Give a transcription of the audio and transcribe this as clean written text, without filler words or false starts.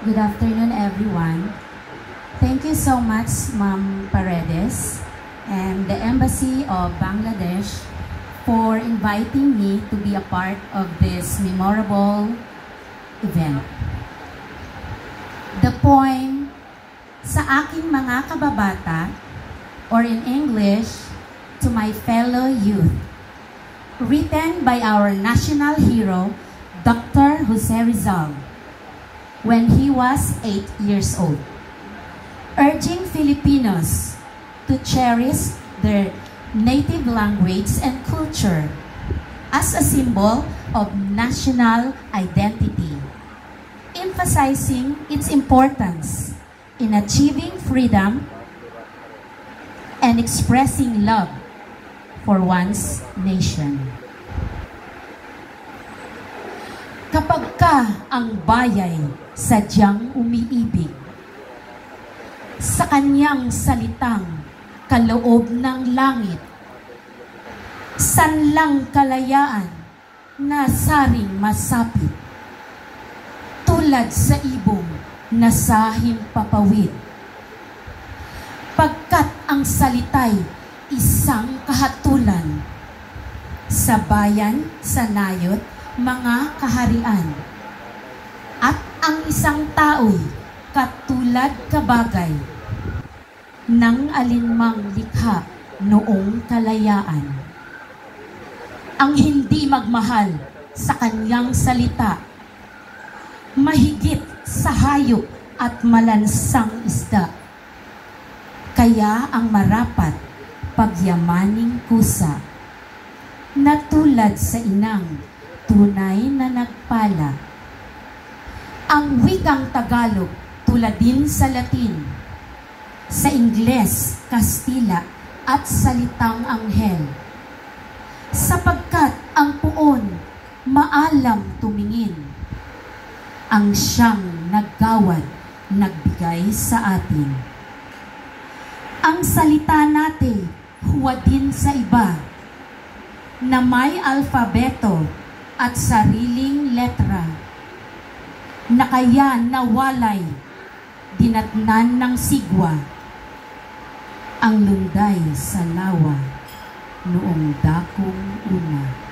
Good afternoon, everyone. Thank you so much, Ma'am Paredes and the Embassy of Bangladesh for inviting me to be a part of this memorable event. The poem, Sa Aking Mga Kababata, or in English, To My Fellow Youth, written by our national hero, Dr. Jose Rizal, when he was 8 years old, urging Filipinos to cherish their native language and culture as a symbol of national identity, emphasizing its importance in achieving freedom and expressing love for one's nation. Kapag ka ang bayay sadyang umiibig, sa kanyang salitang kaloob ng langit, sanlang kalayaan na saring masapit, tulad sa ibong na sa himpapawid. Pagkat ang salita'y isang kahatulan, sa bayan, sa nayot, mga kaharian, at ang isang tao'y katulad kabagay ng alinmang likha noong kalayaan. Ang hindi magmahal sa kanyang salita, mahigit sa hayop at malansang isda, kaya ang marapat pagyamaning kusa, na tulad sa inang tunay na nagpala. Ang wikang Tagalog tulad din sa Latin, sa Ingles, Kastila at salitang Anghel, sapagkat ang puon maalam tumingin, ang siyang naggawad, nagbigay sa atin. Ang salita natin huwad din sa iba, na may alfabeto at sariling letra, na kaya nawalay dinatnan ng sigwa ang lunday sa lawa noong dakong una.